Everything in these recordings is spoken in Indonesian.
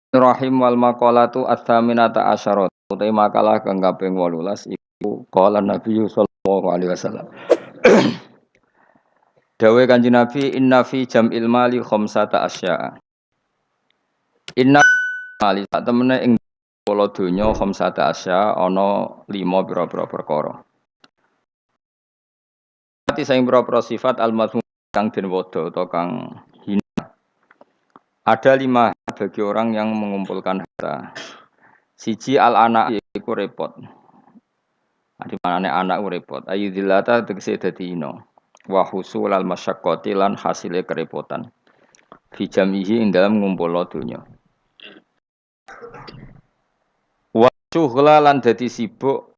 Rahim wal maqalatu ats-tsaminata asyarat. Utai makalah kang kaping 18 iku qala Nabi sallallahu alaihi wasallam. Dawe Kanjeng Nabi inna fi jam'il mali khamsata asya'a. Inna mali sak temene ing pola donya khamsata asya'a ana 5 pira-pira perkara. Ati sing pira-pira sifat al-madhmum kang den wada utawa kang hina. Ada 5 bagi orang yang mengumpulkan harta. Siji al-anak iku repot. Di manane anak repot. Ayu dilata tegese dadi ino. Wa husul al masyaqqati lan hasile kerepotan. Fi jamihi ing dalam ngumpulno donya. Wa syughla lan dadi sibuk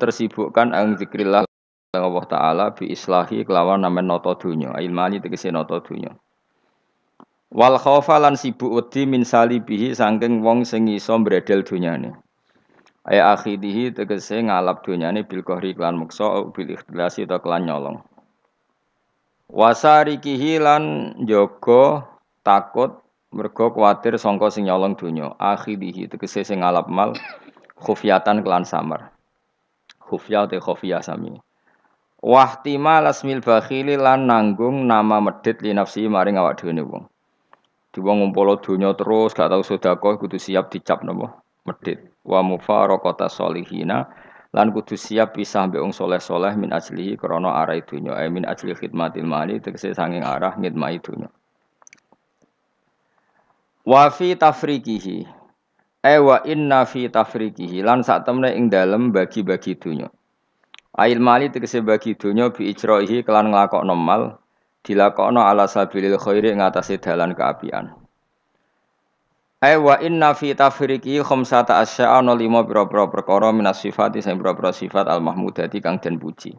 tersibukkan ang zikrillah Allah taala bi islahi kelawan namen nata donya. Ilmani tegese nata donya. Wal khaufa lan sibuk wedi min salibihi saking wong sing iso mbredel donyane. Aya akhidihi tegese ngalap donyane bil qahri lan muksa bil ikhlasi ta kelan nyolong. Wasarikihi lan njaga takut mergo kuwatir sangka sing nyolong donya. Akhidihi tegese sing ngalap mal khufyatan kelan samar. Khufya te khufya sami. Wahtimal asmil bakhili lan nanggung nama medhit li nafsi maring awak dhewe wong. Di wong ngumpul donya terus gak tau sedekah kudu siap dicap napa medhit. Wa mufaraqata sholihina lan kudu siap pisah mbek wong saleh-saleh min ajlihi krana arah dunya min ajli khidmatil mali tegese sanging arah ngidmai dunya wa fi tafriqihi wa inna fi tafriqihi lan sak temene ing dalem bagi-bagi dunya ail mali tegese bagi dunya bi ijraihi kelan nglakokno mal dilakokno ala sabilil khairi ing atase dalan kaapian. Wa inna fi tafriqi khamsata asya'a ana 5 pira-pira perkara minas sifati sing pira-pira sifat al mahmudati kang den puji.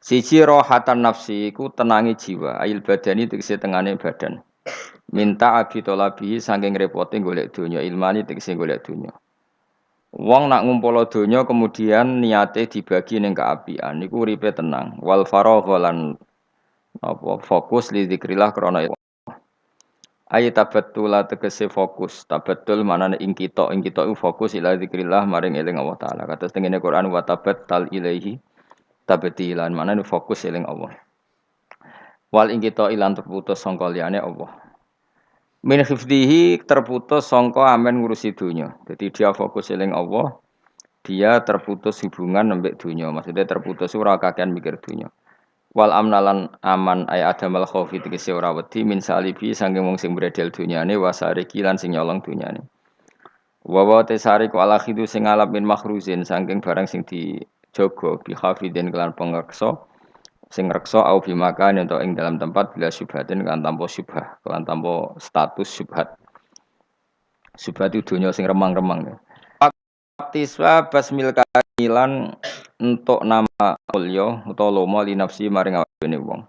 Siji rohatan nafsi iku tenangi jiwa, ail badani tegese tengane badan. Minta abi talabi saking repote golek donya, ilmani tegese golek donya. Wong nak ngumpul donya kemudian niate dibagi ning kaapian niku uripe tenang. Wal faragha lan fokus li zikrillah krana ayi tabattul tegese fokus tabattul manane ing kita iku fokus ila zikrillah maring eling Allah taala kados tengene Quran wa tabattal ilaihi tabtilan manane fokus eling Allah wal ing kita ilan terputus sangka liyane Allah min hifdhihi terputus sangka amen ngurusi dunya dadi dia fokus eling Allah dia terputus hubungan mbek dunya maksudnya terputus ora kakean mikir dunya wal amnalan aman ay adamal khaufi tegese ora wedi min salibi saking wong sing bredel dunyane wasariki lan sing nyolong dunyane wa wa tasarik wal akhidu sing ngalap min makhruzin saking barang sing dijogo bi khafidin kelan pengreksa sing reksa au bi makan ento ing dalam tempat bila syubhatin kan tanpa syubhah kelan tanpa status syubhat syubhat itu dunya sing remang-remang Tiswa basmil kailan untuk nama ulya utawa lomo li nafsi maring awake wong.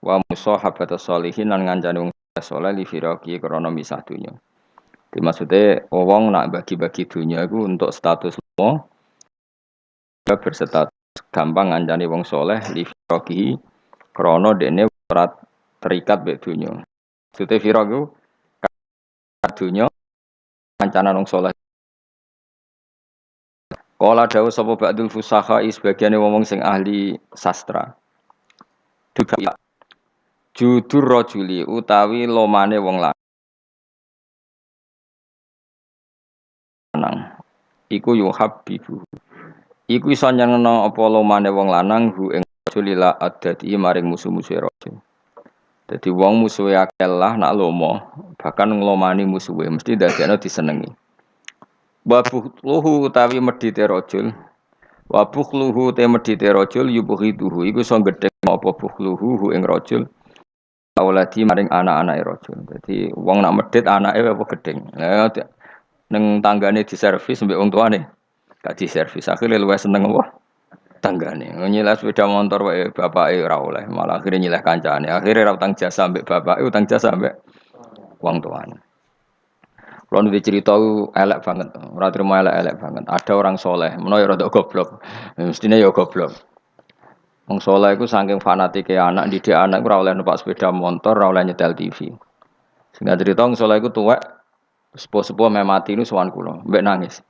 Wa musahabatus sholihin lan ngancani wong saleh li firaqi krana misah dunya. Dimaksude wong nak bagi-bagi dunya iku untuk status lomo berstatus gampang ngancani wong saleh li firaqi krana dene ora terikat mek dunya. Maksude firaq iku dunya ngancana wong saleh Kala dawuh sapa ba'dul fusaha sebagiane wong sing ahli sastra. Duka judur rajuli utawi lomane wong lanang. Iku yuhabbibu. Iku iso nyenengno apa lomane wong lanang hu ing rajulila adati maring musuh-musuhe rajul. Dadi wong musuhe akeh lah nak lomo, bahkan nglomani musuhe mesti dadekno disenengi. Wabuhluhu utawi medhite rajul wabuhluhu te medhite rajul yubuhiduhu iku iso gedhe apa buhluhu ing rajul auladi maring anak-anake rajul dadi wong nak medhit anake apa gedeng ning tanggane diservis mbek wong tuane gak diservis akhire luwih seneng apa tanggane nyileh sepeda motor wae bapake ora oleh malah akhire nyileh kancane akhire ora utang jasa mbek bapake utang jasa mbek wong tuane. Kalau nanti cerita elek banget, ora terima elek banget. Ada orang soleh, menawa ya rada goblok, mestinya ya goblok. Wong soleh itu saking fanatike anak, didik anak ora oleh numpak sepeda motor, ora oleh nyetel TV. Sehingga cerita wong soleh itu tuwek Sepuh-sepuh meh mati nu sowan kula, mbek nangis.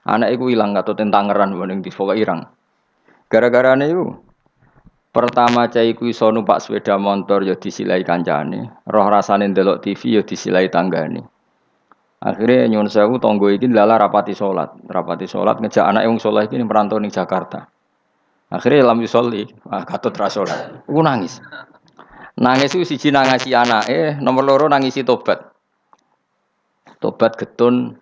Anak iku ilang atau tentangeran ning di pokoke irang. Gara-garane iku pertama cah iku iso numpak sepeda motor ya disilai kancane, roh rasane ndelok TV ya disilai tanggane. Akhirnya nyuwun sewu tangga iki lala rapati salat ngejak anak wong saleh iki ning perantau ning Jakarta. Akhirnya lam yusolli, katut ra salat. Aku nangis. Nangis itu siji nangisi anake, nomor loro nangisi tobat. Tobat getun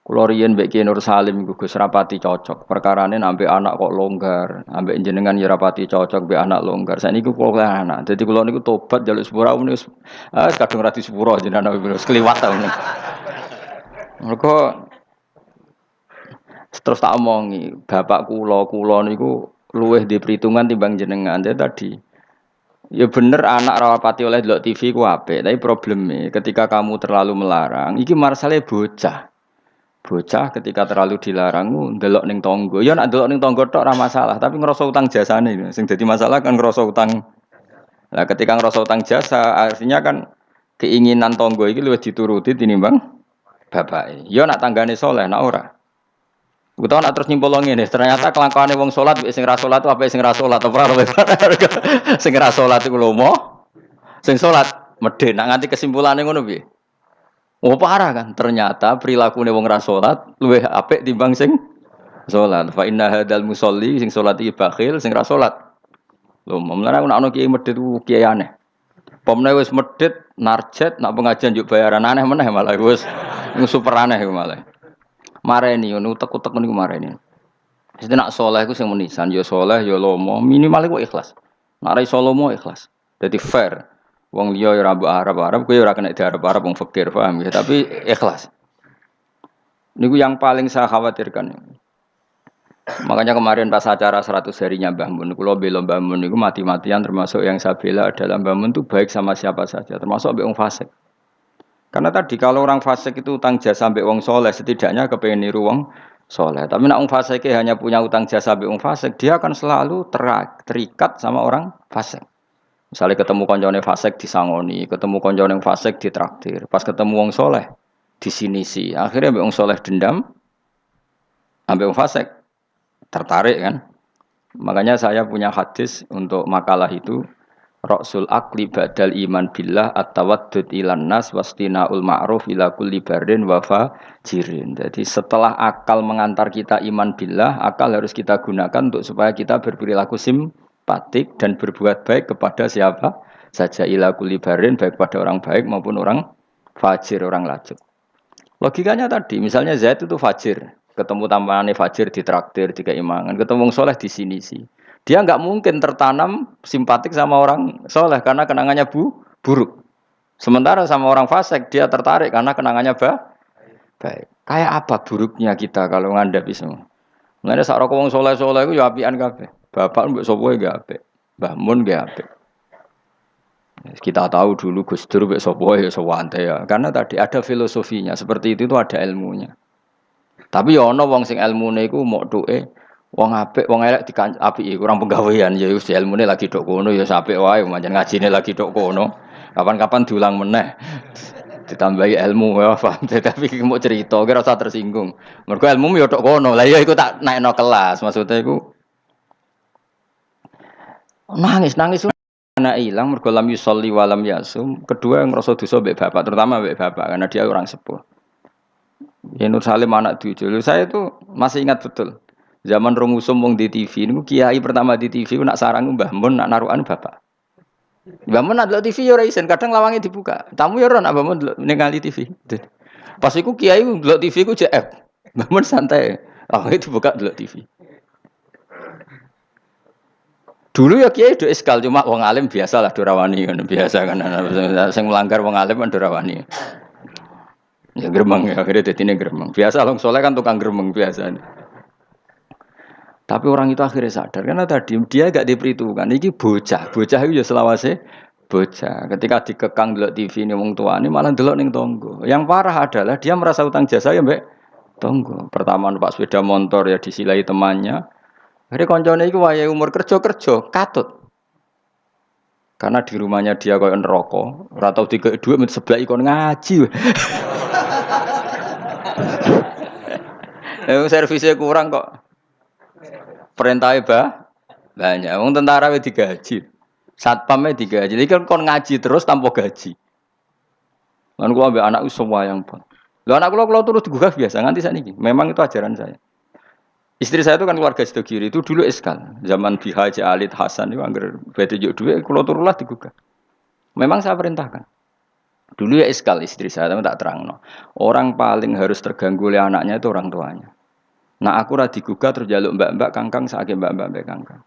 kula riyen mbek Ki Nur Salim iku Gus rapati cocok. Perkarane ambek anak kok longgar, ambek jenengan ya rapati cocok mbek anak longgar. Saiki kula anak. Dadi kula niku tobat njaluk sepura wis kadung ra disepuro jenengan wis kliwat ta ngono. Mergo terus tak omongi, bapak kula niku luwih di perhitungan timbang jenengan. Jadi tadi ya bener anak rawapati oleh delok TV ku apik, tapi probleme ketika kamu terlalu melarang, iki marsale bocah. Bocah ketika terlalu dilarang ndelok ning tangga. Ya nek ndelok ning tangga tok ora masalah, tapi ngrasa utang jasane sing dadi masalah kan ngrasa utang. Nah, ketika ngrasa utang jasa artinya kan keinginan tangga iki luwih dituruti tinimbang bapake. Ya nek tanggane saleh, nek ora. Utawa nak terus nyimpul ngene, ternyata kelakuane wong salat mek sing ra salat apa sing ra salat apa ora. Sing ra salat iku lomo, sing salat medhe. Nak nganti kesimpulane ngono piye? Oh parah kan? Ternyata prilakune wong ra salat luwih apik timbang sing salat. Fa inna hadzal musolli sing salat iki bakhil, sing ra salat lomo. Mulane ana kiai medhit ku kiai aneh. Pomne wis medhit narjet nak pengajian njuk bayaran aneh meneh malah wis super aneh malah. Mareni ngono utek-utek niku mareni. Mesti nak saleh iku sing menisan ya saleh ya lomo, minimal iku ikhlas. Nak ra iso lomo ikhlas. Dadi fair. Wong liya ya ora mbok arep-arep kowe ora kena diarep-arep wong fakir, paham ya, tapi ikhlas. Niku yang paling saya khawatirkan. Makanya kemarin pas acara 100 harinya Mbah Mun, kula bela Mbah Mun niku mati-matian termasuk yang saya bela adalah Mbah Mun itu baik sama siapa saja, termasuk mbek wong fasik. Karena tadi kalau orang fasik itu utang jasa sampai wong soleh, setidaknya kepengen niru wong soleh. Tapi nak wong fasik hanya punya utang jasa sampai wong fasik, dia akan selalu terikat sama orang fasik. Misalnya ketemu koncone fasik disangoni, ketemu koncone fasik ditraktir, pas ketemu wong soleh disinisi. Akhirnya ambek wong soleh dendam, ambek wong fasik tertarik kan. Makanya saya punya hadis untuk makalah itu. Rasul akli badal iman billah at-tawaddud ilan nas wastinaul ma'ruf ila kulli barin wa fajirin. Jadi setelah akal mengantar kita iman billah, akal harus kita gunakan untuk supaya kita berperilaku simpatik dan berbuat baik kepada siapa saja ila kulli barin, baik pada orang baik maupun orang fajir, orang lajut. Logikanya tadi, misalnya Zaid itu fajir, ketemu tambahannya fajir ditraktir, dikeimangan, ketemu soleh di sini sih. Dia nggak mungkin tertanam simpatik sama orang soleh karena kenangannya buruk. Sementara sama orang fasik dia tertarik karena kenangannya baik. Kayak apa buruknya kita kalau ngandapi semua? Mulane sak rokok wong soleh-soleh iku ya apian kabeh. Bapak mbok sapa ya apik. Mbah Mun ya apik. Kita tahu dulu Gus Dur mbek sapa ya sewante ya. Karena tadi ada filosofinya, seperti itu ada ilmunya. Tapi ya ana wong sing ilmune iku mok tuke wong apik, wong elek apiki kurang penggawean ya wis ilmune lagi tok kono ya apik wae pancen ngajine lagi tok kono. Kapan-kapan diulang meneh. Ditambahi ilmu ya paham. Tapi mau cerita kira usah tersinggung. Mergo ilmu ya tok kono. Lah ya iku tak naikno kelas. Maksudnya iku nangis anak ilang mergo lam yusolli wa lam yasum. Kedua ngrasa dosa mbek bapak, terutama mbek bapak karena dia orang sepuh. Ya Nur Salim anak tujuh. Saya itu masih ingat betul. Zaman Rongusum wong di TV niku kiai pertama di TV nak sarang Mbah Mun nak narukan bapak. Mbah Mun nak TV ya ora isen, kadang lawange dibuka. Tamu ya ora nak Mbah Mun ningali TV. Pas iku kiai ndelok TV ku JF. Mbah Mun santai. Lawange dibuka ndelok TV. Dulu ya kiai do eskal cuma wong alim biasalah do rawani ngono biasa kan. Sing melanggar wong alim kan do rawani. Ya gremeng ya akhirnya dadine gremeng. Biasa wong saleh kan tukang gremeng biasa. Tapi orang itu akhirnya sadar karena tadi dia gak diperhitungkan. Ini bocah itu ya selawase bocah. Ketika dikekang delok TV ini wong tuane malah delok ning tonggo. Yang parah adalah dia merasa utang jasa ya mbek tonggo. Pertama numpak sepeda motor ya disilai temannya. Akhirnya koncone iku wayahe umur kerja katut. Karena di rumahnya dia koyo neraka, ora tau dikek dhuwit sebelah ikon ngaji. Servisnya kurang kok. Perintahnya banyak. Wong tentara wis digaji. Satpamnya digaji. Jadi kan kon ngaji terus tanpa gaji. Lan kula ambek anakku semua yang pun. Lho anak kula terus digugah biasa nganti sakniki. Memang itu ajaran saya. Istri saya itu kan keluarga Sidogiri itu dulu eskal. Zaman Bi Haji Alid Hasan itu anggar bete juk duwe kula turulah digugah. Memang saya perintahkan. Dulu ya eskal istri saya tapi tak terangno. Orang paling harus terganggu oleh anaknya itu orang tuanya. Nah aku ra digugah terus jaluk mbak-mbak kangkang sakit mbak-mbak kangkang.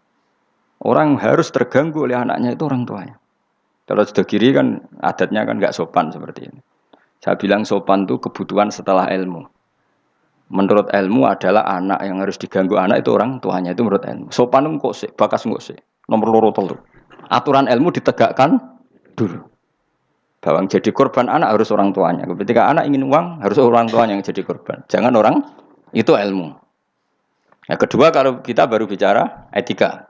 Orang harus terganggu oleh anaknya itu orang tuanya. Kalau sudah kiri kan adatnya kan nggak sopan seperti ini. Saya bilang sopan itu kebutuhan setelah ilmu. Menurut ilmu adalah anak yang harus diganggu anak itu orang tuanya itu menurut ilmu. Sopan itu kok sih, bakas kok sih. Nomor loro telu. Aturan ilmu ditegakkan dulu. Bahwa yang jadi korban anak harus orang tuanya. Ketika anak ingin uang harus orang tuanya yang jadi korban. Jangan orang itu ilmu. Yang kedua kalau kita baru bicara etika.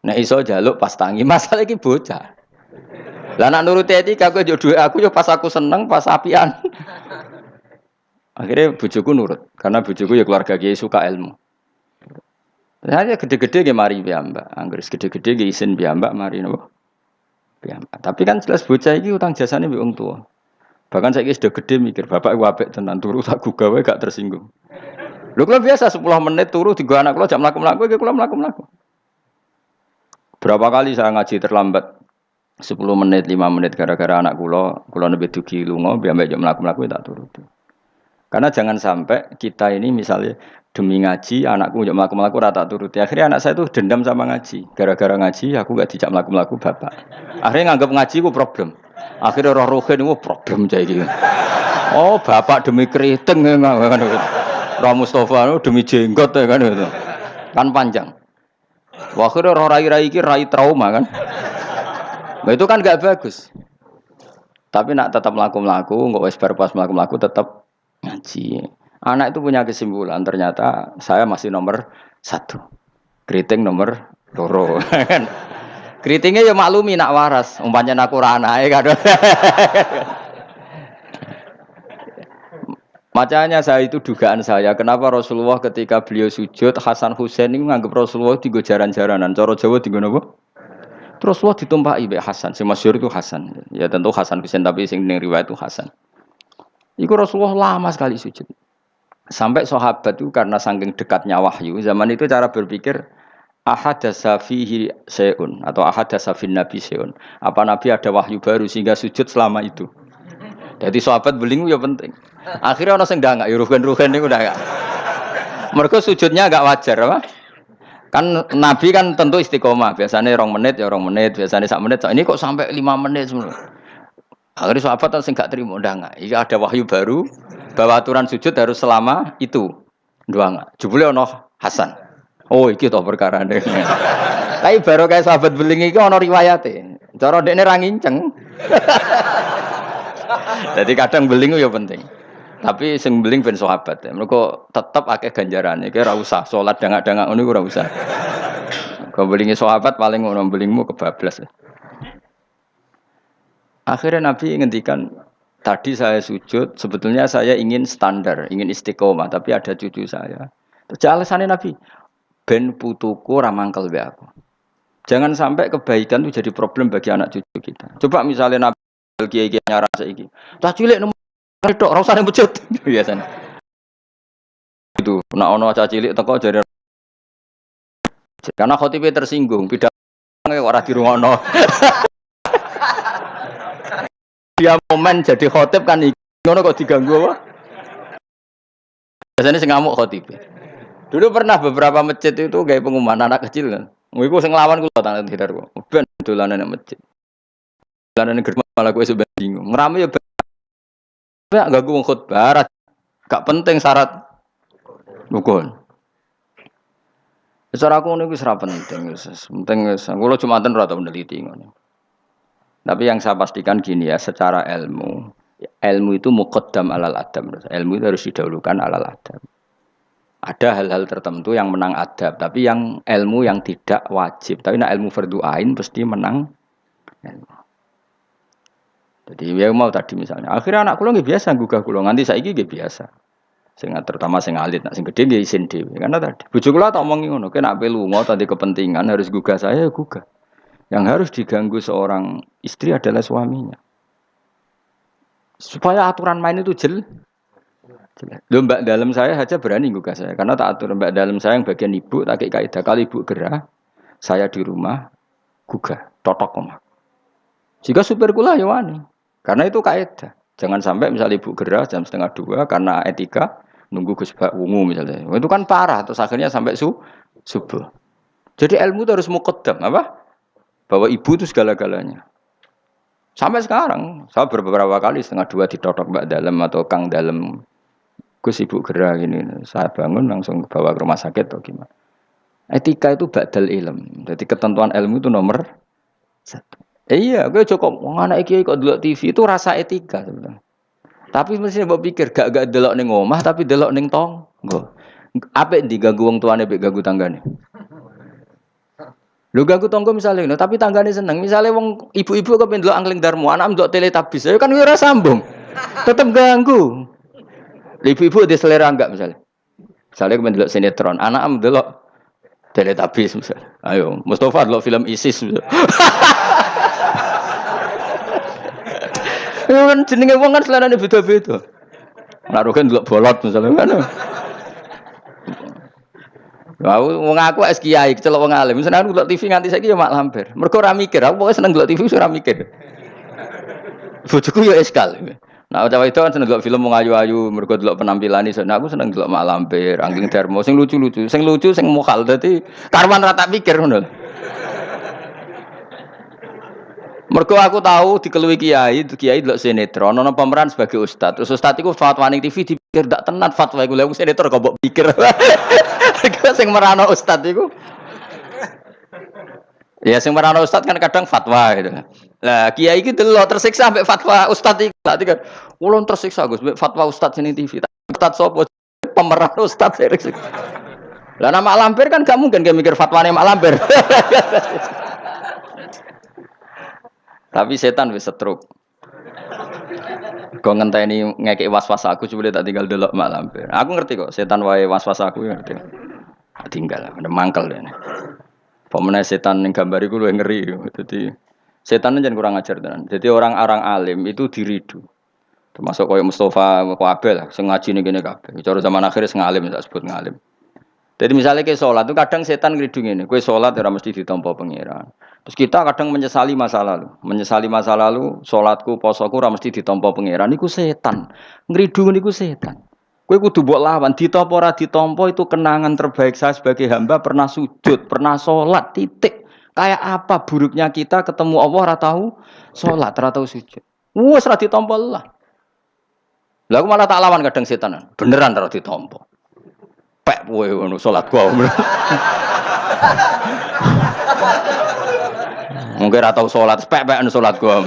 Nah iso jaluk pas tangi masalah iki bocah. Lah nak nuruti etika aku yo duwe aku yo pas aku seneng pas apian. Akhirnya bojoku nurut karena bojoku ya keluarga kiai suka ilmu. Saya gede-gede ge mari piyambak. Anggere gede-gede ge isin piyambak mari napa? Piyambak. Tapi kan jelas bocah iki utang jasane mbek wong tua. Bahkan saiki sudah gede mikir bapak iku apik tenan turu tak gugah wae gak tersinggung. Lho kula biasa 10 menit turu digo anak kula jam mlaku-mlaku iki kula mlaku-mlaku. Berapa kali saya ngaji terlambat 10 menit, 5 menit gara-gara anak kula nembe dugi lunga, biar jam mlaku-mlaku tak turuti. Karena jangan sampai kita ini misalnya demi ngaji, anakku jam mlaku-mlaku ora tak turuti. Akhirnya anak saya itu dendam sama ngaji. Gara-gara ngaji aku gak dijak mlaku-mlaku bapak. Akhirnya nganggap ngaji ku problem. Akhirnya roh rohin ku problem jaya iki. Oh, bapak demi keriting kan. Roh Mustafa demi jenggot kan itu. Kan panjang. Wah, akhirnya roh rai-rai iki rai trauma kan. Nah, itu kan gak bagus. Tapi nak tetap melaku-melaku, nggak wes pas melaku-melaku tetap ngaji. Anak itu punya kesimpulan. Ternyata saya masih nomor 1. Keriting nomor 2. Keritingnya ya maklumi nak waras. Umpamanya nak kurana kan. Makanya saya itu dugaan saya. Kenapa Rasulullah ketika beliau sujud Hasan Husain ini menganggap Rasulullah tiga jaran-jaranan. Cara Jawa tiga apa? Terus Allah ditumpahi be Hasan, si masyhur itu Hasan. Ya tentu Hasan Husain tapi sing ning riwayat itu Hasan. Iku Rasulullah lama sekali sujud. Sampai sahabat itu karena saking dekatnya wahyu, zaman itu cara berpikir ahadasa fihi syai'un atau ahadasa fin nabi syai'un. Apa nabi ada wahyu baru sehingga sujud selama itu. Jadi sahabat belingu ya penting. Akhirnya orang sing ndangak ya rugen-rugen niku ndak. Mergo sujudnya agak wajar apa? Kan Nabi kan tentu istiqomah, biasanya 2 menit ya 2 menit, biasanya 1 menit. Ini kok sampai 5 menit semua. Akhirnya sahabat sing gak terima ndak. Iki ada wahyu baru bahwa aturan sujud harus selama itu. Ndak. Jebule ono Hasan. Oh, iki toh perkarane. Tapi baru kayak sahabat beling iki ono riwayate. Cara dekne ra nginceng. Jadi kadang beling ya penting. Tapi sing beling ben sahabat. Mergo tetep akeh ganjarane. Iki ora usah salat dangak-dangak ngono ora usah. Kau belingi sahabat paling ngono belingmu kebablas. Akhirnya Nabi ngendikan, tadi saya sujud, sebetulnya saya ingin standar, ingin istiqomah, tapi ada cucu saya. Terus alasannya Nabi, ben putuku ramangkel be aku. Jangan sampai kebaikan itu jadi problem bagi anak cucu kita. Coba misalnya Nabi kiai-kiai nyara saiki. Cah cilik tok ora usah nang masjid biasane. Itu nek ana cah cilik teko jare karena khotibe tersinggung, pidato ora dirungono. Dia momen jadi khotib kan ngono kok diganggu apa? Biasanya sing ngamuk khotibe. Dulu pernah beberapa masjid itu gawe pengumuman anak kecil kan. Iku sing nglawan kula tangan sekitarku. Ben dolanan nang masjid. Dolanan germa malah kowe sampe bingung. Ngrame ya gak gue khutbah, gak penting syarat rukun. Secara aku ini ora penting, penting kalau cuma ora tau meneliti ngono. Tapi yang saya pastikan gini ya, secara ilmu itu muqaddam alal adab. Ilmu itu harus didahulukan alal adab. Ada hal-hal tertentu yang menang adab, tapi yang ilmu yang tidak wajib. Tapi nak ilmu fardhu ain pasti menang ilmu. Jadi ya mau tadi misalnya, akhirnya anak kula nggih biasa gugah kula nganti saiki nggih biasa. Sing terutama sing alit, nak sing gede nggih isin dhewe. Karena tadi bojo kula tak omongi ngono, kena ape lunga tadi kepentingan harus gugah saya ya gugah. Yang harus diganggu seorang istri adalah suaminya. Supaya aturan main itu jelas. Loh, mbak dalam saya saja berani gugah saya karena tak atur mbak dalam saya yang bagian ibu tak kaidah kali ibu gerah saya di rumah gugah totok omah. Jika supir kula ya wani. Karena itu kaidah. Jangan sampai misalnya ibu gerah jam 1:30 karena etika nunggu Gus Bak wungu misalnya. Itu kan parah terus akhirnya sampai subuh. Jadi ilmu itu harus muqaddam apa? Bahwa ibu itu segala-galanya. Sampai sekarang saya beberapa kali 1:30 ditotok mbak dalam atau kang dalam Gus ibu gerah gini, saya bangun langsung bawa ke rumah sakit atau gimana. Etika itu badal ilm. Jadi ketentuan ilmu itu nomor 1. Iya, gue cukup anak iki kok delok TV itu rasa etika sebenarnya. Tapi mesti mbok pikir gak delok ning omah tapi delok ning tangga. Apik diganggu wong tuane mek ganggu tanggane. Lho ganggu tangga misale ngono, tapi tanggane seneng. Misale wong ibu-ibu kok pendelok angling darmo, anak ndelok teletabis, ya kan ora sambung. Tetep ganggu. Ibu-ibu ada selera enggak misalnya? Misalnya kemudian delok sinetron, anak delok teletabis misalnya. Ayo, Mustafa delok film ISIS misalnya. Ya kan jenenge wong kan selerane beda-beda. Naruhkan delok bolot misalnya kan. Wong aku es kiai, kecelok wong alim. Misalnya aku delok TV nganti saiki ya mak lampir. Mergo ora mikir, aku pokoke seneng delok TV ora mikir. Bojoku ya eskal. Nah, cawe itu kan seneng delok film wong ayu-ayu, mergo delok penampilane. Nah, aku seneng delok mak lampir, angking darmo sing lucu-lucu, sing mokal dadi karwan ra tak pikir ngono. Mergo aku tahu dikeluwi kiai delok sinetron ana pemeran sebagai ustad. Terus ustad iku fatwa ning TV dipikir ndak tenan fatwa iku. Lah sinetron kok mbok pikir. Sing merano ustad iku. Ya sing merano ustad kan kadang fatwa gitu. Lah kiai iki delok tersiksa sampai fatwa ustad iki. Berarti kan ulun tersiksa Gus sampai fatwa ustad sini TV. Ustad sapa? Pemeran ustad tersiksa. Lah nama lampir kan gak mungkin mikir fatwane mak lampir. Tapi setan wis setruk. Kok ngenteni ngekek was-was aku coba tak tinggal delok mak lampir. Aku ngerti kok setan wae was-was aku ngerti. Tinggal ada mangkel dene. Pemene setan ning gambar iku luwih ngeri. Dadi setan njen kurang ajar tenan. Jadi orang-orang alim itu diridu. Termasuk koyo Mustafa kabeh lah sing ngaji ning kene kabeh. Cara zaman akhir sing alim tak sebut ngalim. Jadi misalnya ke sholat itu kadang setan ngridung ini. Kue sholat ora mesti ditampa pangeran. Terus kita kadang menyesali masa lalu, sholatku, posoku ora mesti ditampa pangeran. Iku setan. Ngridung niku setan. Kue kudu mbok lawan, ditampa ora ditampa itu kenangan terbaik saya sebagai hamba pernah sujud, pernah sholat, titik. Kayak apa buruknya kita ketemu Allah ora tahu sholat, ora tahu sujud. Wes ora ditampa lah. Lah aku malah tak lawan kadang setan. Beneran ora ditampa. Pek kowe ngono salat gua. Mungkin ora tau salat, pek-pek salat gua.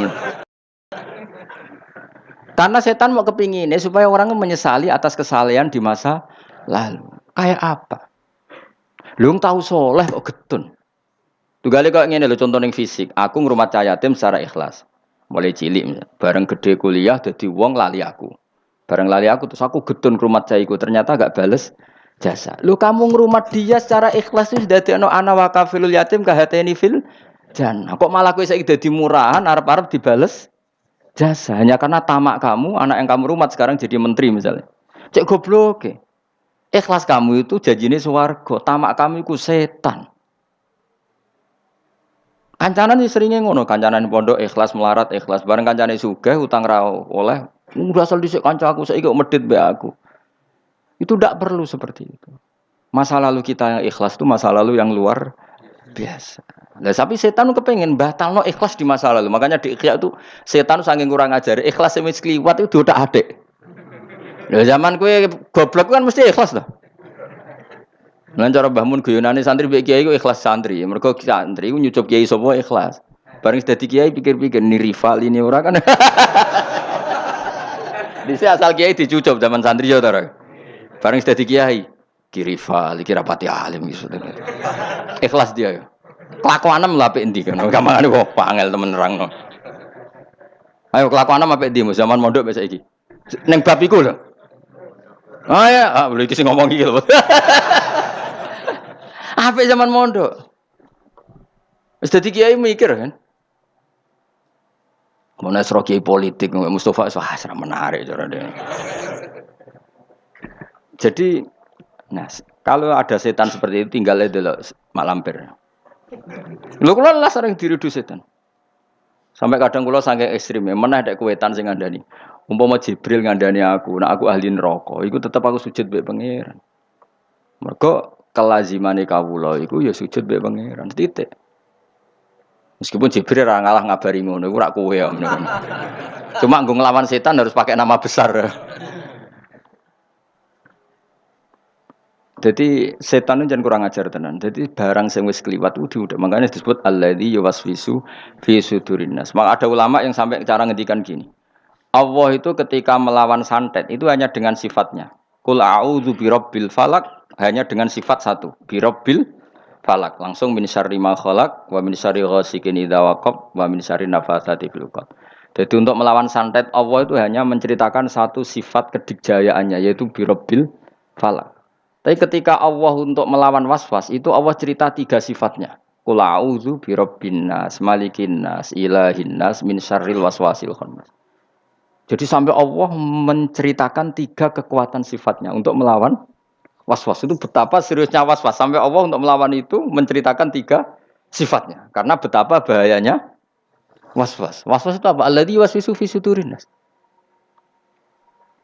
Karena setan mau kepingine supaya orang menyesali atas kesalahan di masa lalu. Kayak apa? Lu tahu soleh kok getun. Tugale kok ngene lho contoh ning fisik, aku ngrumat cah yatim secara ikhlas. Mulai cilik bareng gede kuliah dadi wong lali aku. Bareng lali aku terus aku getun ngrumat cah iku ternyata gak bales jasa. Lu kamu ngrumat dia secara ikhlas itu dadekno ana wa kafilul yatim kahateni fil jannah. Kok malah kowe saiki dadi murahan arep-arep dibales jasa hanya karena tamak kamu, anak yang kamu rumat sekarang jadi menteri misalnya. Cek goblok. Ikhlas kamu itu janjine swarga, tamak kamu iku setan. Kancanan seringnya ngono, kancanan pondok ikhlas melarat ikhlas bareng kancane sugih utang ra oleh. Udah asal dhisik kanca aku saiki kok medhit mbek aku. Itu tidak perlu seperti itu. Masa lalu kita yang ikhlas itu masa lalu yang luar biasa. Nah, tapi setan kepengen batalno ikhlas di masa lalu. Makanya di Ikhya itu setan saking kurang ajar. Ikhlas sing wis kliwat itu udah adek. Lah zaman kowe goblok kan mesti ikhlas to. Lan cara Mbah Mun guyonane santri mbek kiai iku ikhlas santri. Mergo santri iku nyucup kiai sapa ikhlas. Bareng dadi kiai pikir-pikir ni rival ini ora kan. Dise asal kiai dicucup zaman santri yo to. Bareng dadi kiai, kirifal, iki rapati alim gitu. Ikhlas dia ya. Kelakuanem lha apik endi kan. Gampangane kok angel temen nerangno. Ayo kelakuanem apik endi zaman mondok wis saiki. Ning bab iku lho. Oh ya, boleh kisah ngomong iki lho. Apik zaman mondok. Wis dadi kiai mikir kan. Mau nasro kiai politik Mustafa wah serem menarik cara dia. Jadi nah, kalau ada setan seperti itu tinggal dulu mak lampir. Lho kula lah sering diridu setan. Sampai kadang kula saking ekstrim ya, meneh nek kuwetan sing ngandani. Umpama Jibril ngandani aku, nek aku ahli neraka, iku tetep aku sujud mbek pangeran. Mergo kelazimane kawula iku ya sujud mbek pangeran. Titik. Meskipun Jibril ora ngalah ngabari ngono, iku ora kowe ya. Cuma nggo nglawan setan harus pakai nama besar. Jadi setan itu jangan kurang ajar tenan. Jadi barang sing wis kliwat udah makanya disebut alladzi yuwaswisu fi sudurin nas. Maka ada ulama yang sampai cara ngendikan gini. Allah itu ketika melawan santet itu hanya dengan sifatnya. Qul a'udzu birabbil falaq hanya dengan sifat satu, birabbil falaq. Langsung min syarri ma khalaq wa min syarri ghasikin idza waqab wa min syarri nafatsati fil 'uqad. Jadi untuk melawan santet Allah itu hanya menceritakan satu sifat kedikjayaannya yaitu birabbil falaq. Tapi ketika Allah untuk melawan waswas itu Allah cerita tiga sifatnya. Qul a'udzu birabbin nas, malikin nas, ilahin nas, min syarril waswasil khannas. Jadi sampai Allah menceritakan tiga kekuatan sifatnya untuk melawan waswas. Itu betapa seriusnya waswas. Sampai Allah untuk melawan itu menceritakan tiga sifatnya. Karena betapa bahayanya waswas. Waswas itu apa? Alladzi waswisu fi sudurin nas.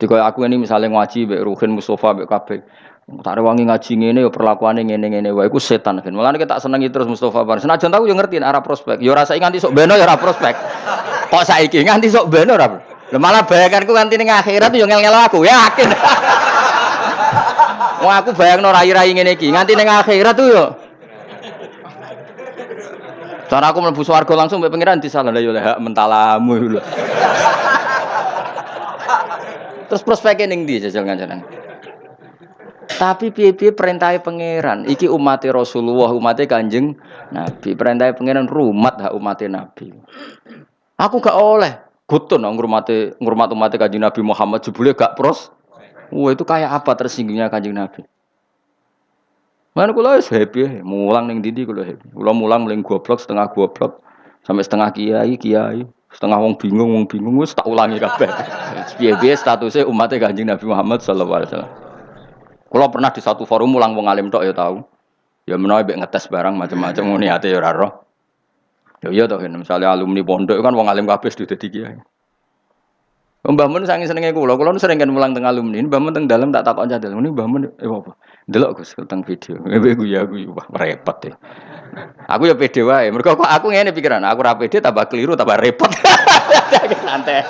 Jadi aku ini misalnya ngaji mbek Ruhin Mustafa mbek kabeh. Tak rewangi ngaji ngene ya perlakuane ngene-ngene wae iku setan kan. Mulane kita senengi terus Mustafa Bar. Senajan tahu yo ngerti arah prospek. Yo rasa nganti sok beno ya ora prospek. Kok saiki nganti sok beno ora. Lha malah bayanganku nganti ning akhirat yo ngel-ngel aku, yakin. Wong aku bayangno rai-rai ngene iki, nganti ning akhirat tuh yo. Cara aku mlebu swarga langsung mbek pangeran disalah yo hak mentalamu lho. Terus prospeknya ning ndi jajal ngajaran. Tapi piye-piye perintahnya pangeran. Iki umatnya Rasulullah, umatnya Kanjeng Nabi. Perintahnya pangeran rumat hak umatnya Nabi. Aku gak oleh gutun ngurmat umatnya Kanjeng Nabi Muhammad jebule gak pros. Wah itu kayak apa tersinggungnya Kanjeng Nabi. Mana kula wis happy, mulang ning ndi kula happy. Kula mulang mling goblok setengah goblok sampai setengah kiai, setengah wong bingung wis tak ulangi kabeh. Piye-piye statusnya umatnya Kanjeng Nabi Muhammad sallallahu alaihi wasallam. Kalau pernah di satu forum ulang wong alim tok ya tahu. Ya menawa mbek ngetes barang macam-macam ngene ate ya ora roh. Ya iya to kan misalnya alumni pondok kan wong alim kabeh sudah dadi kiai. Mbah Mun saking senenge kula sering kan mulang teng alumni. Mbah Mun teng dalem tak takon cadel. Ini Mbah Mun apa? Delok Gus teng video. Guyu wah repot ya. Aku ya pede wae. Mergo aku ngene pikiran, aku ora pede tambah keliru tambah repot. Santai.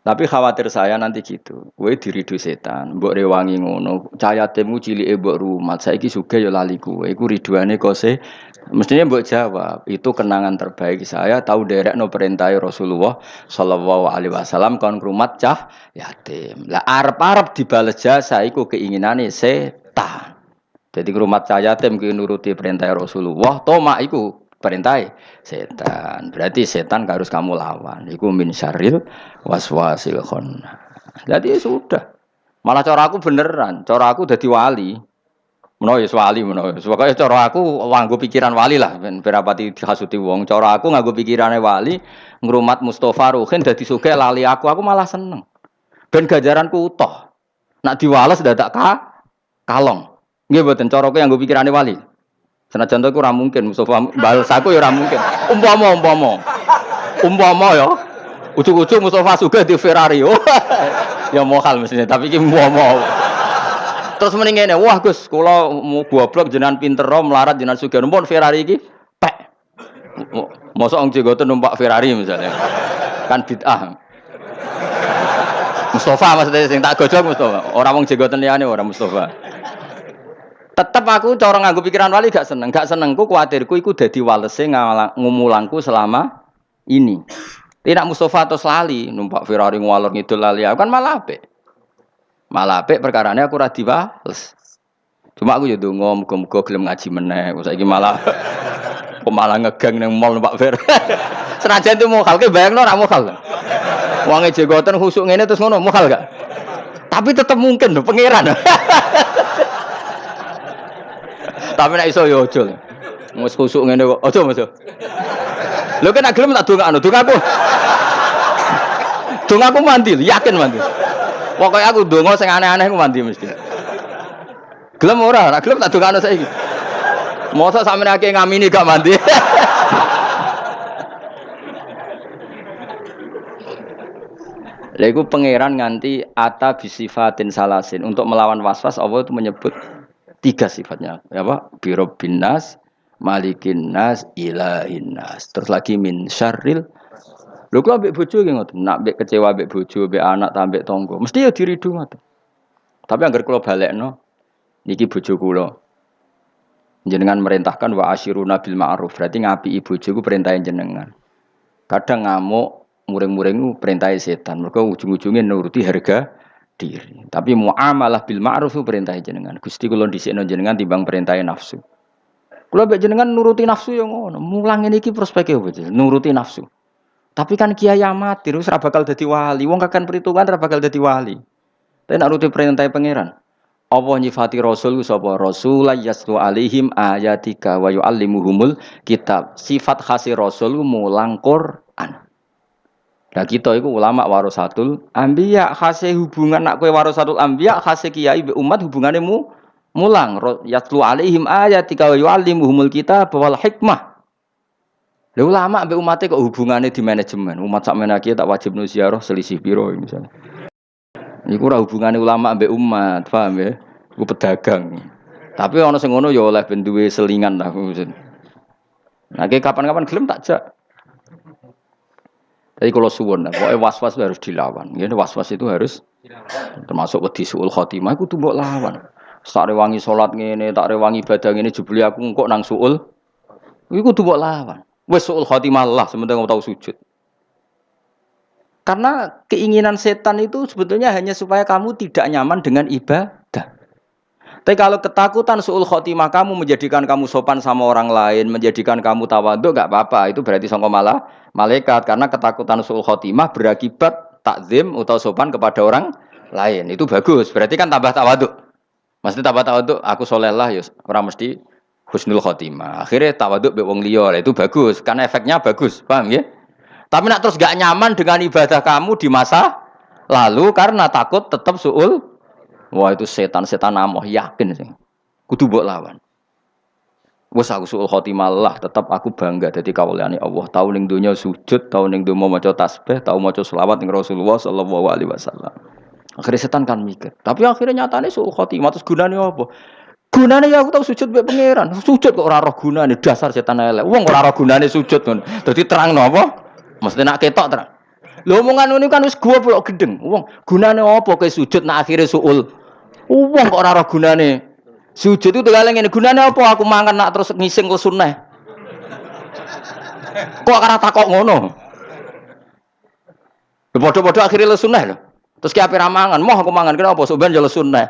Tapi khawatir saya nanti gitu. Kowe diridu setan, mbok rewangi ngono, cayatemu cilike mbok rumat. Saiki sugih ya lali kowe. Iku riduane kose. Mestinya mbok jawab, itu kenangan terbaik saya tahu derekno perintah Rasulullah sallallahu alaihi wasallam kon rumat cah yatim. Lah arep-arep dibales jasa iku keinginane setan. Jadi rumat cah yatim ki nuruti perintah Rasulullah, tomak iku perintah setan. Berarti setan harus kamu lawan. Iku min syarril waswasil khannas. Jadi sudah. Malah cara aku beneran, cara aku dadi wali. Menawa ya wali menawa. Pokoke cara aku nganggo pikiran wali lah ben berapati dihasuti wong. Cara aku nganggo pikirane wali, ngrumat Mustafa Ruhin dadi sugih lali aku malah seneng. Ben ganjaranku utuh. Nak diwales dadak kalong. Nggih mboten cara aku nganggo pikirane wali. Senajan to iku ora mungkin Mustafa bales aku ya ora mungkin. Umpama ya. Ujug-ujug Mustafa sugih di Ferrari. Ya mohal mestinya tapi iki umpama. Terus mending ngene, wah Gus, kula mau goblok jenengan pinter melarat jenengan sugih numpun Ferrari iki pek. Mosok wong jenggoten numpak Ferrari misalnya. Kan bid'ah. Mustafa maksudnya sing tak gojok Mustafa. Ora wong jenggoten liyane ora Mustafa. Tetep aku cara nganggo pikiran wali gak seneng. Gak senengku kuwatirku iku dadi walese ngumulangku selama ini. Tidak Mustafa atau lali numpak Ferrari ngwalor ngidul lali aku kan malah apik. Malah apik perkarane aku ora diwales. Cuma aku ya ndonga muga-muga gelem ngaji meneh. Saiki malah kok malah ngegang ning mall numpak Ferrari. Senajan itu mokal ke bayangno ora mokal. Wong jegoten khusuk ngene terus ngono, mukhal gak? Tapi tetep mungkin lho pangeran. Tapi nek iso ya aja. Wis khusuk ngene kok. Aja Mas. Lho kan nek gelem tak dongakno, dongaku. Dongaku mandi, yakin mandi. Pokoke aku donga sing aneh-aneh ku mandi mesti. Gelem ora? Nek gelem tak dongakno saiki. Mosok sampeyan akeh ngamini gak mandi. Lha iku pangeran nganti ata bisifatin salasin. Untuk melawan waswas Allah itu menyebut 3 sifatnya. Apa? Birabbin nas, malikin nas, ilahin nas. Terus lagi min syarril. Lho kok ambek bojo ki ngoten. Nak ambek kecewa ambek bojo, ambek anak, ambek tangga. Mesti ya diridu ngoten. Tapi anggar kula balekno niki bojo kula. Jenengan merintahkan wa asyiruna bil ma'ruf. Berarti ngapiki bojo ku perintah jenengan. Kadang ngamuk muring-muring perintah setan. Mereka ujung-ujungnya nuruti harga diri. Tapi muamalah bil ma'ruf perintah jenengan. Gusti kula dhisikno jenengan timbang perintah nafsu. Kula mbek jenengan nuruti nafsu yo ngono. Mulang ngene iki prospeke opo? Nuruti nafsu. Tapi kan kiai amatir wis ora bakal dadi wali. Wong kakan perhitungan ora bakal dadi wali. Tapi nek nuruti perintah pangeran. Apa nyifati rasul sapa? Rasul yaslu alaihim ayatika wa yuallimuhumul kitab. Sifat khasi rasul mulang Quran. Lah kita iku ulama warasatul anbiya, khase hubungan nak kowe warasatul anbiya, khase kiai be umat hubungane mulang yatlu alaihim ayatika wa yuallimuhumul kitab wal hikmah. Lah ulama be umate kok hubungane di manajemen. Umat sak menaki tak wajib nu ziarah selisih piro misalnya. Iku ora hubungane ulama be umat, paham ya? Iku pedagang. Tapi ana sing ngono ya oleh ben duwe selingan lah. Nah, kapan-kapan gelem tak jak. Jadi kalau suwon, pokoknya was-was harus dilawan. Jadi was-was itu harus dilawan. Termasuk wedi suul khotimah, aku tuh mbok lawan. Tak rewangi sholat ngene, tak rewangi ibadah ngene, jebule aku kok nang suul. Iku tuh mbok lawan. Wes suul khotimah lah, sementing kamu tahu sujud. Karena keinginan setan itu sebetulnya hanya supaya kamu tidak nyaman dengan ibadah. Tapi kalau ketakutan suul khotimah kamu menjadikan kamu sopan sama orang lain, menjadikan kamu tawadhu, gak apa-apa. Itu berarti sangka malah malaikat. Karena ketakutan suul khotimah berakibat takzim atau sopan kepada orang lain. Itu bagus. Berarti kan tambah tawadhu. Mesti tambah tawadhu. Aku soleh lah, ya orang mesti husnul khotimah. Akhirnya tawadhu be wong liya. Itu bagus. Karena efeknya bagus. Paham ya? Tapi nak terus gak nyaman dengan ibadah kamu di masa lalu karena takut tetap suul. Wah itu setan-setan amoh yakin sih. Kudu mbok lawan. Wes aku suul khotimah lah, tetap aku bangga dadi kawulane Allah. Tau ning donya sujud, tau ning donya maca tasbih, tau maca selawat ning Rasulullah sallallahu alaihi wasallam. Akhirnya setan kan mikir. Tapi akhirnya nyatane suul khotimah terus gunane apa? Gunane ya aku tau sujud mbek pangeran. Sujud kok ora roh gunane, dasar setan elek. Wong ora roh gunane sujud ngono. Dadi terangno apa? Mesti nak ketok terang. Lho omongan ngono kan wis goblok gendeng. Wong gunane apa kowe sujud nak akhire suul? Wong kok ora roh gunane. Sujud itu tegale ngene, gunane apa aku mangan nak terus ngising kok sunah. Kok ora takok ngono. Lho padha-padha akhire le sunah lho. Terus ki ape ra mangan, moh aku mangan kenapa sok ben yo le sunah.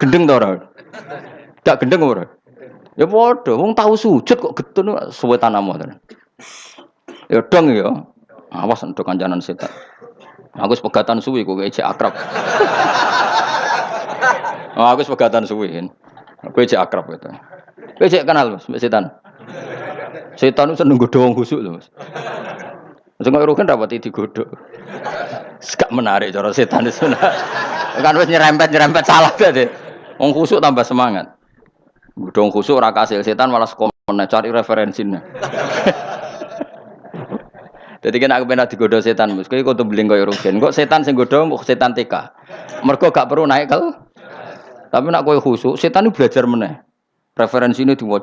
Gendeng to ora? Dak gendeng ora? Ya padha, wong tau sujud kok getun suwe tanammu to. Ya dong ya. Awas entuk kancanan setan. Aku wis pegatan suwi kok ejek akrab. Oh, aku wis pegatan suwi. Aku ejek akrab gitu. Kowe ejek kenal Mas, mbek setan. Setan itu seneng godho wong khusuk lho, Mas. Sing kok rugen rapati digodhog. Gak menarik cara setan itu. Kan wis nyerempet salah deh. Wong khusuk tambah semangat. Godho wong khusuk ora kasil setan malah komen cari referensine. Jadi kan aku pernah digodho setan, Mus. Kowe kudu beling koyo rugen. Kok setan sing godho mbok setan TK. Mergo gak perlu naik kel. Tapi nak kowe khusuk, setan itu belajar meneh. Referensine diwaca